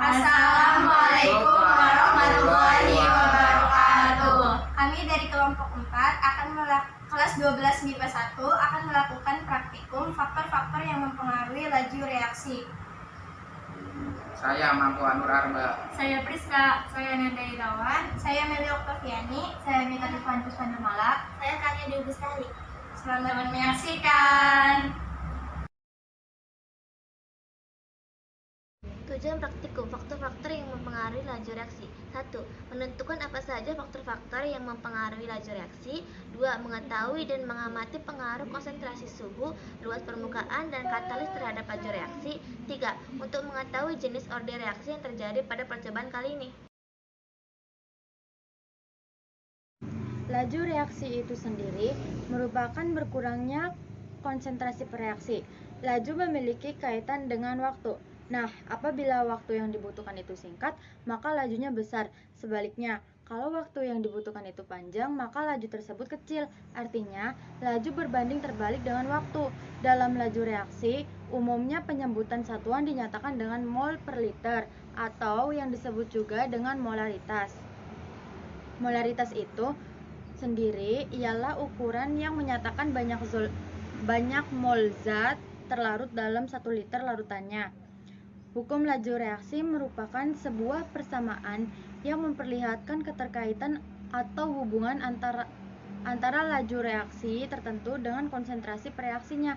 Assalamualaikum warahmatullahi wabarakatuh. Kami dari kelompok 4 akan kelas 12 MIPA 1 akan melakukan praktikum faktor-faktor yang mempengaruhi laju reaksi. Saya Mangku Anur Arba. Saya Priska. Saya Nenda Irawan. Saya Meli Oktaviani. Saya Mita Rifan Puspanamala. Saya Kania Dewi Bestari. Selamat menyaksikan. Tujuan praktikum faktor-faktor yang mempengaruhi laju reaksi. 1. Menentukan apa saja faktor-faktor yang mempengaruhi laju reaksi. 2. Mengetahui dan mengamati pengaruh konsentrasi suhu, luas permukaan, dan katalis terhadap laju reaksi. 3. Untuk mengetahui jenis order reaksi yang terjadi pada percobaan kali ini. Laju reaksi itu sendiri merupakan berkurangnya konsentrasi reaksi. Laju memiliki kaitan dengan waktu. Nah, apabila waktu yang dibutuhkan itu singkat, maka lajunya besar. Sebaliknya, kalau waktu yang dibutuhkan itu panjang, maka laju tersebut kecil. Artinya, laju berbanding terbalik dengan waktu. Dalam laju reaksi, umumnya penyebutan satuan dinyatakan dengan mol per liter, atau yang disebut juga dengan molaritas. Molaritas itu sendiri ialah ukuran yang menyatakan banyak mol zat terlarut dalam 1 liter larutannya. Hukum laju reaksi merupakan sebuah persamaan yang memperlihatkan keterkaitan atau hubungan antara laju reaksi tertentu dengan konsentrasi reaksinya.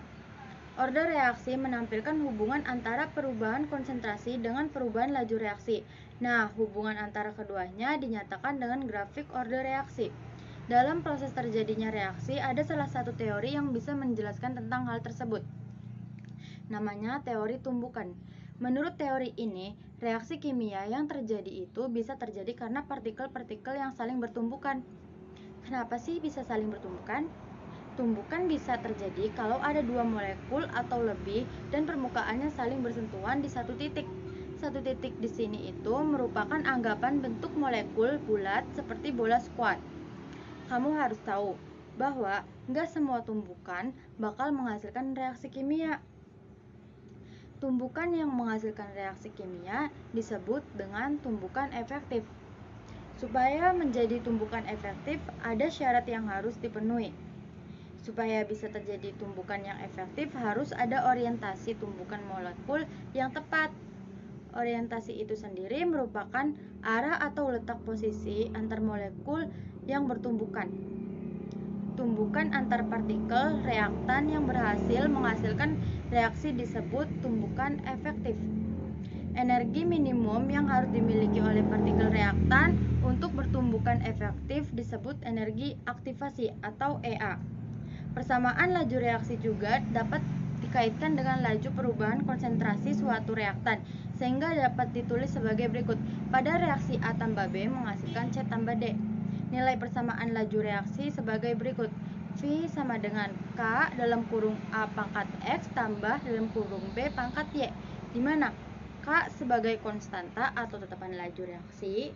Order reaksi menampilkan hubungan antara perubahan konsentrasi dengan perubahan laju reaksi. Nah, hubungan antara keduanya dinyatakan dengan grafik order reaksi. Dalam proses terjadinya reaksi, ada salah satu teori yang bisa menjelaskan tentang hal tersebut. Namanya teori tumbukan. Menurut teori ini, reaksi kimia yang terjadi itu bisa terjadi karena partikel-partikel yang saling bertumbukan. Kenapa sih bisa saling bertumbukan? Tumbukan bisa terjadi kalau ada 2 molekul atau lebih dan permukaannya saling bersentuhan di satu titik. Satu titik di sini itu merupakan anggapan bentuk molekul bulat seperti bola squat. Kamu harus tahu bahwa nggak semua tumbukan bakal menghasilkan reaksi kimia. Tumbukan yang menghasilkan reaksi kimia disebut dengan tumbukan efektif. Supaya menjadi tumbukan efektif, ada syarat yang harus dipenuhi. Supaya bisa terjadi tumbukan yang efektif, harus ada orientasi tumbukan molekul yang tepat. Orientasi itu sendiri merupakan arah atau letak posisi antar molekul yang bertumbukan. Tumbukan antar partikel reaktan yang berhasil menghasilkan reaksi disebut tumbukan efektif. Energi minimum yang harus dimiliki oleh partikel reaktan untuk bertumbukan efektif disebut energi aktivasi atau EA. Persamaan laju reaksi juga dapat dikaitkan dengan laju perubahan konsentrasi suatu reaktan, sehingga dapat ditulis sebagai berikut. Pada reaksi A tambah B menghasilkan C tambah D. Nilai persamaan laju reaksi sebagai berikut. V sama dengan K dalam kurung A pangkat X tambah dalam kurung B pangkat Y, di mana K sebagai konstanta atau tetapan laju reaksi,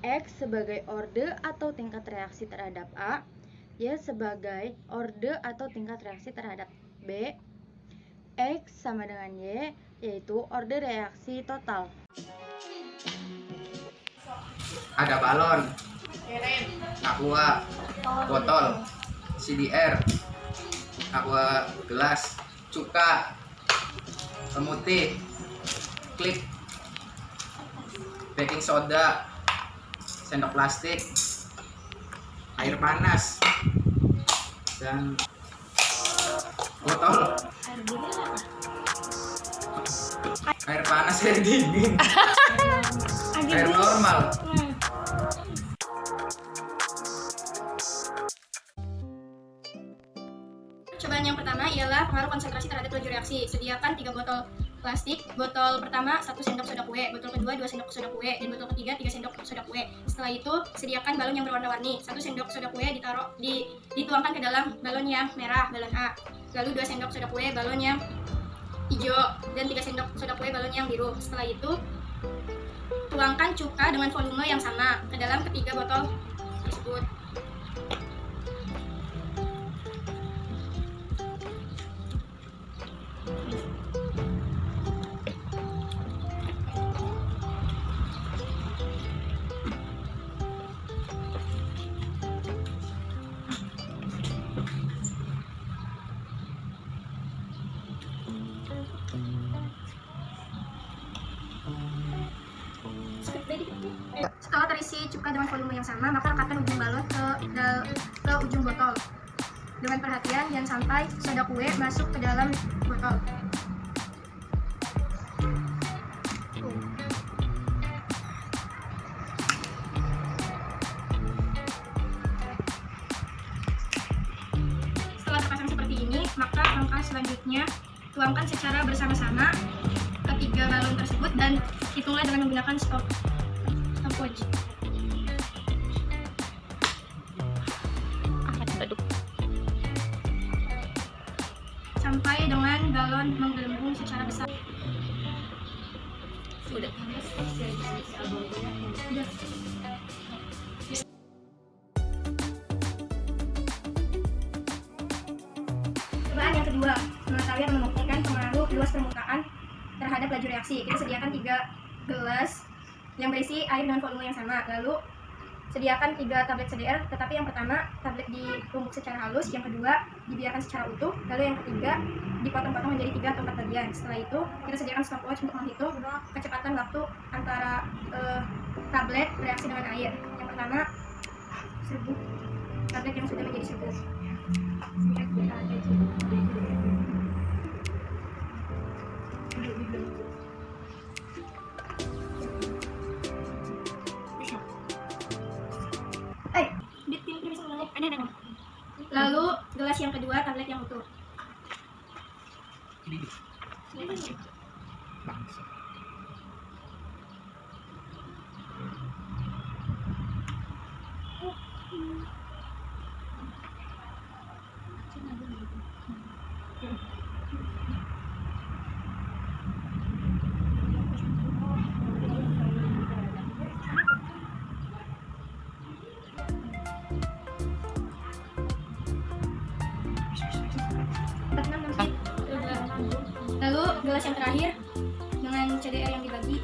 X sebagai orde atau tingkat reaksi terhadap A, Y sebagai orde atau tingkat reaksi terhadap B, X sama dengan Y, yaitu orde reaksi total. Ada balon, aqua, botol, CDR, aqua gelas, cuka, pemutih, klip, baking soda, sendok plastik, air panas, dan botol. Air panas, air dingin, air normal. Percobaan yang pertama ialah pengaruh konsentrasi terhadap laju reaksi. Sediakan 3 botol plastik. Botol pertama 1 sendok soda kue, botol kedua 2 sendok soda kue, dan botol ketiga 3 sendok soda kue. Setelah itu, sediakan balon yang berwarna-warni. 1 sendok soda kue dituangkan ke dalam balon yang merah, balon A. Lalu 2 sendok soda kue, balon yang hijau, dan 3 sendok soda kue, balon yang biru. Setelah itu, tuangkan cuka dengan volume yang sama ke dalam ketiga botol tersebut. Setelah terisi cuka dengan volume yang sama, maka rekatkan ujung balon ke ujung botol. Dengan perhatian jangan sampai soda kue masuk ke dalam botol. Setelah terpasang seperti ini, maka langkah selanjutnya tuangkan secara bersama-sama ketiga balon tersebut dan hitunglah dengan menggunakan stopwatch. Sampai dengan galon menggelembung secara besar. Udah. Cobaan yang kedua, mengetahui atau membuktikan pengaruh luas permukaan terhadap laju reaksi. Kita sediakan 3 gelas yang berisi air dengan volume yang sama. Lalu sediakan 3 tablet CDR, tetapi yang pertama tablet ditumbuk secara halus, yang kedua dibiarkan secara utuh, lalu yang ketiga dipotong-potong menjadi 3 atau 4 bagian. Setelah itu kita sediakan stopwatch untuk menghitung kecepatan waktu antara tablet bereaksi dengan air. Yang pertama 1000 tablet yang sudah menjadi 1000. Lalu gelas yang kedua tablet yang utuh. Lalu gelas yang terakhir dengan CDR yang dibagi.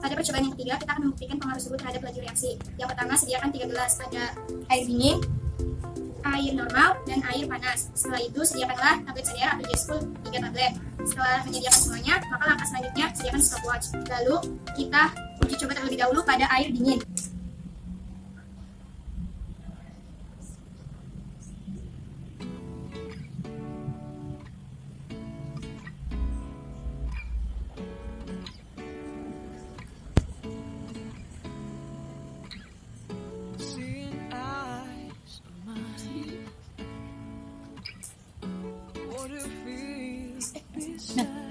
Pada percobaan yang ketiga, kita akan membuktikan pengaruh suhu terhadap laju reaksi. Yang pertama, sediakan 3 gelas, ada air dingin, air normal, dan air panas. Setelah itu, sediakanlah tablet CDR atau J-School 3 tablet. Setelah menyediakan semuanya, maka langkah selanjutnya sediakan stopwatch. Lalu, kita uji coba terlebih dahulu pada air dingin.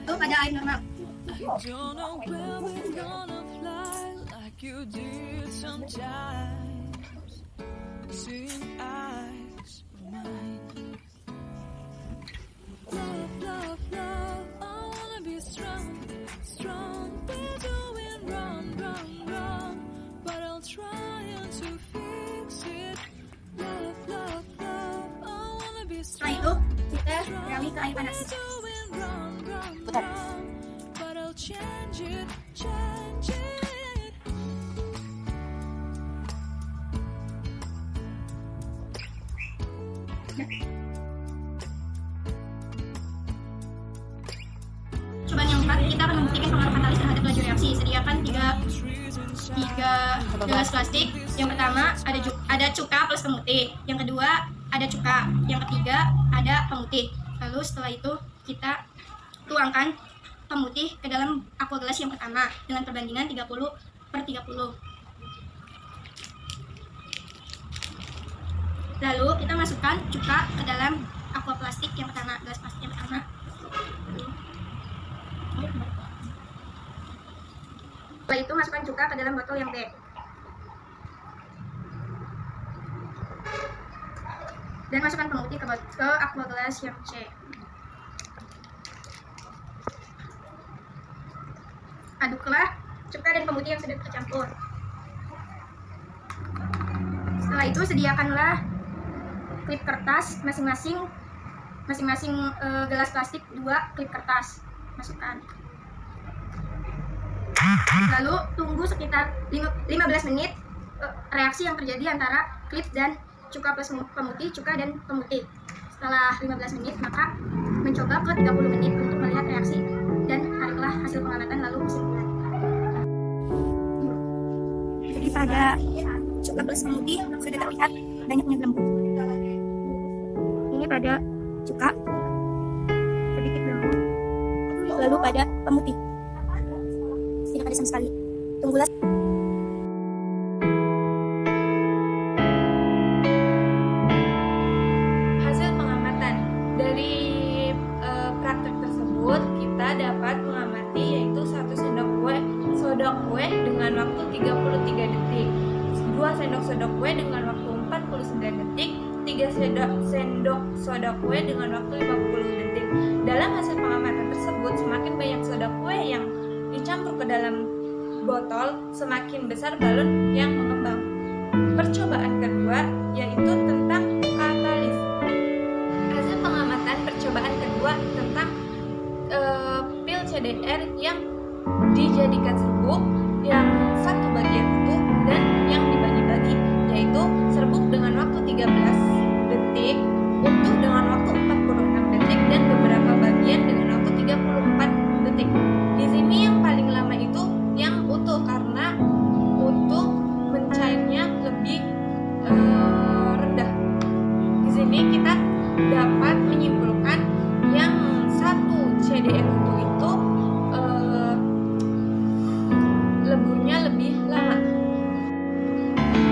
Lalu pada air normal. Don't know where we're gonna fly like you did sometimes. Seeing eyes of mine. Love, love, love. I wanna be strong, strong. We're doing wrong, wrong, wrong. But I'll try to fix it. Love, love, love. I wanna be Setelah strong. itu, kita beralih ke air panas. But I'll change it, change it. Cobaan yang keempat, kita akan membuktikan pengaruh katalis terhadap laju reaksi. Sediakan 3 gelas plastik. Yang pertama ada cuka plus pemutih. Yang kedua ada cuka. Yang ketiga ada pemutih. Lalu setelah itu kita tuangkan pemutih ke dalam aqua gelas yang pertama dengan perbandingan 30/30. Lalu kita masukkan cuka ke dalam aqua plastik yang pertama, gelas plastik yang pertama. Setelah itu masukkan cuka ke dalam botol yang B. Dan masukkan pemutih ke aqua gelas yang C. Aduklah cuka dan pemutih yang sudah tercampur. Setelah itu sediakanlah klip kertas masing-masing gelas plastik 2 klip kertas, masukkan. Lalu tunggu sekitar 15 menit reaksi yang terjadi antara klip dan cuka plus pemutih, cuka dan pemutih. Setelah 15 menit maka mencoba ke 30 menit untuk melihat reaksi dan tariklah hasil pengamatan lalu kesimpulan. Jadi pada cuka plus pemutih sudah terlihat banyaknya gelembung. Ini pada cuka sedikit gelembung. Lalu pada pemutih tidak ada sama sekali. Tunggulah. Hasil pengamatan dari praktek tersebut kita dapat mengamati yaitu 1 sendok kue soda kue dengan waktu 33 detik, 2 sendok soda kue dengan waktu 49 detik, 3 sendok soda kue dengan waktu 50 detik. Dalam hasil pengamatan tersebut, semakin banyak soda kue yang dicampur ke dalam botol, semakin besar balon yang mengembang. Percobaan kedua yaitu tentang katalis. Hasil pengamatan percobaan kedua tentang pil CDR yang dijadikan serbuk, yang satu bagian utuh dan yang dibagi-bagi, yaitu serbuk dengan waktu 13 detik, utuh dengan waktu 46 detik, dan beberapa bagian dengan waktu 34 detik. Di sini yang paling lama itu yang utuh karena utuh mencairnya lebih rendah. Di sini kita dapat menyimpulkan yang satu CDR utuh itu leburnya lebih lama.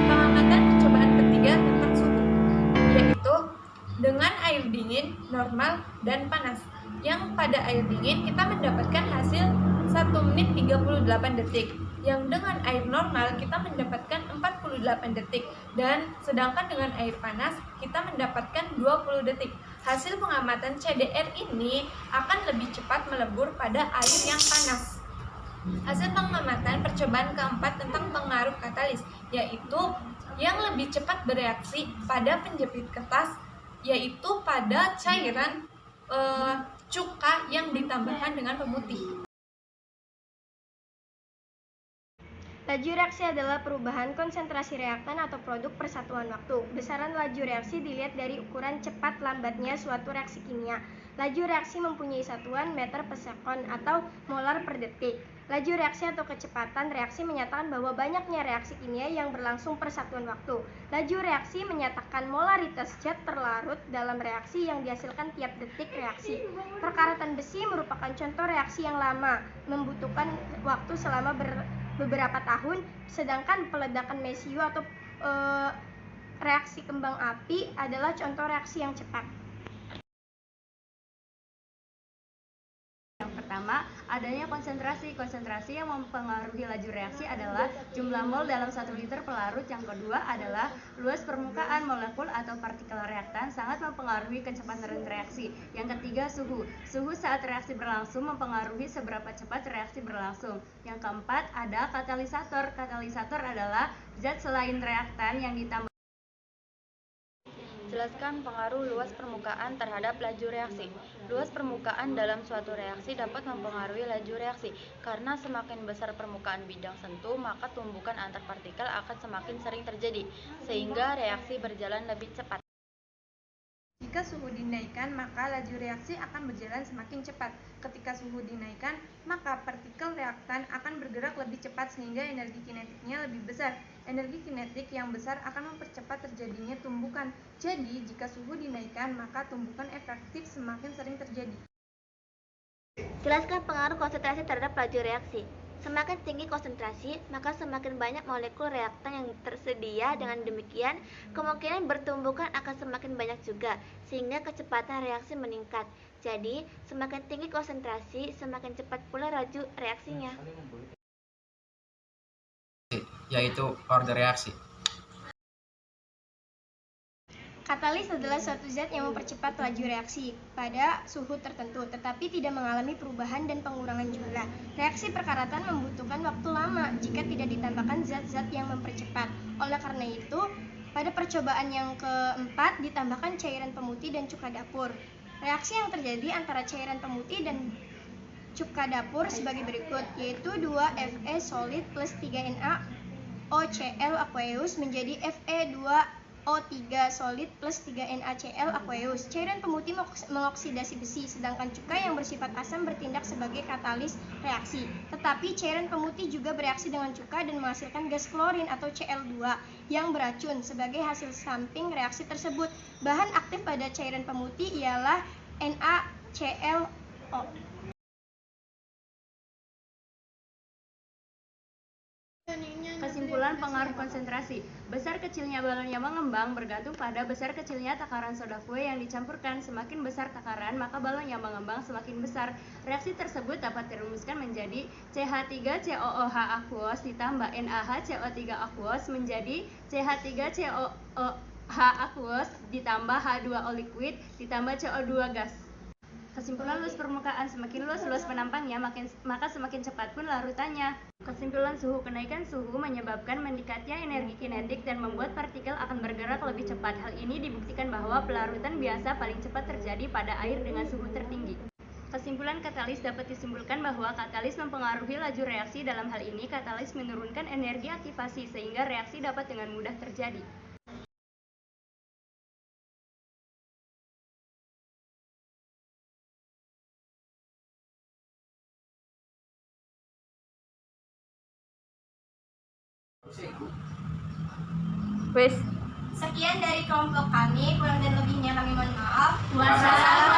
Pengamatan percobaan ketiga tentang suhu, yaitu dengan air dingin, normal, dan panas. Yang pada air dingin kita mendapatkan hasil 1 menit 38 detik. Yang dengan air normal kita mendapatkan 48 detik, dan sedangkan dengan air panas kita mendapatkan 20 detik. Hasil pengamatan CDR ini akan lebih cepat melebur pada air yang panas. Hasil pengamatan percobaan keempat tentang pengaruh katalis, yaitu yang lebih cepat bereaksi pada penjepit kertas, yaitu pada cairan cuka yang ditambahkan dengan pemutih. Laju reaksi adalah perubahan konsentrasi reaktan atau produk per satuan waktu. Besaran laju reaksi dilihat dari ukuran cepat lambatnya suatu reaksi kimia. Laju reaksi mempunyai satuan meter per sekon atau molar per detik. Laju reaksi atau kecepatan reaksi menyatakan bahwa banyaknya reaksi kimia yang berlangsung per satuan waktu. Laju reaksi menyatakan molaritas zat terlarut dalam reaksi yang dihasilkan tiap detik reaksi. Perkaratan besi merupakan contoh reaksi yang lama, membutuhkan waktu selama beberapa tahun, sedangkan peledakan mesiu atau reaksi kembang api adalah contoh reaksi yang cepat. Yang pertama, adanya konsentrasi. Konsentrasi yang mempengaruhi laju reaksi adalah jumlah mol dalam 1 liter pelarut. Yang kedua adalah luas permukaan molekul atau partikel reaktan sangat mempengaruhi kecepatan reaksi. Yang ketiga, suhu. Suhu saat reaksi berlangsung mempengaruhi seberapa cepat reaksi berlangsung. Yang keempat, ada katalisator. Katalisator adalah zat selain reaktan yang ditambah. Jelaskan pengaruh luas permukaan terhadap laju reaksi. Luas permukaan dalam suatu reaksi dapat mempengaruhi laju reaksi, karena semakin besar permukaan bidang sentuh, maka tumbukan antar partikel akan semakin sering terjadi, sehingga reaksi berjalan lebih cepat. Jika suhu dinaikkan, maka laju reaksi akan berjalan semakin cepat. Ketika suhu dinaikkan, maka partikel reaktan akan bergerak lebih cepat sehingga energi kinetiknya lebih besar. Energi kinetik yang besar akan mempercepat terjadinya tumbukan. Jadi, jika suhu dinaikkan, maka tumbukan efektif semakin sering terjadi. Jelaskan pengaruh konsentrasi terhadap laju reaksi. Semakin tinggi konsentrasi, maka semakin banyak molekul reaktan yang tersedia. Dengan demikian, kemungkinan bertumbukan akan semakin banyak juga, sehingga kecepatan reaksi meningkat. Jadi, semakin tinggi konsentrasi, semakin cepat pula laju reaksinya. Yaitu order reaksi. Katalis adalah suatu zat yang mempercepat laju reaksi pada suhu tertentu, tetapi tidak mengalami perubahan dan pengurangan jumlah. Reaksi perkaratan membutuhkan waktu lama jika tidak ditambahkan zat-zat yang mempercepat. Oleh karena itu, Pada percobaan yang keempat ditambahkan cairan pemutih dan cuka dapur. Reaksi yang terjadi antara cairan pemutih dan cuka dapur sebagai berikut, yaitu 2Fe solid plus 3Na OCl aqueous menjadi Fe2O3 solid plus 3NaCl aqueous. Cairan pemutih mengoksidasi besi, sedangkan cuka yang bersifat asam bertindak sebagai katalis reaksi. Tetapi cairan pemutih juga bereaksi dengan cuka dan menghasilkan gas klorin atau Cl2 yang beracun. Sebagai hasil samping reaksi tersebut, bahan aktif pada cairan pemutih ialah NaClO. Kesimpulan pengaruh konsentrasi. Besar kecilnya balon yang mengembang bergantung pada besar kecilnya takaran soda kue yang dicampurkan. Semakin besar takaran, maka balon yang mengembang semakin besar. Reaksi tersebut dapat dirumuskan menjadi CH3COOH aqueous ditambah NaHCO3 aqueous menjadi CH3COOH aqueous ditambah H2O liquid ditambah CO2 gas. Kesimpulan luas permukaan, semakin luas penampangnya, maka semakin cepat pun larutannya. Kesimpulan suhu, kenaikan suhu menyebabkan meningkatnya energi kinetik dan membuat partikel akan bergerak lebih cepat. Hal ini dibuktikan bahwa pelarutan biasa paling cepat terjadi pada air dengan suhu tertinggi. Kesimpulan katalis dapat disimpulkan bahwa katalis mempengaruhi laju reaksi. Dalam hal ini, katalis menurunkan energi aktivasi sehingga reaksi dapat dengan mudah terjadi. Wes. Sekian dari kelompok kami, kurang dan lebihnya kami mohon maaf. Wassalamualaikum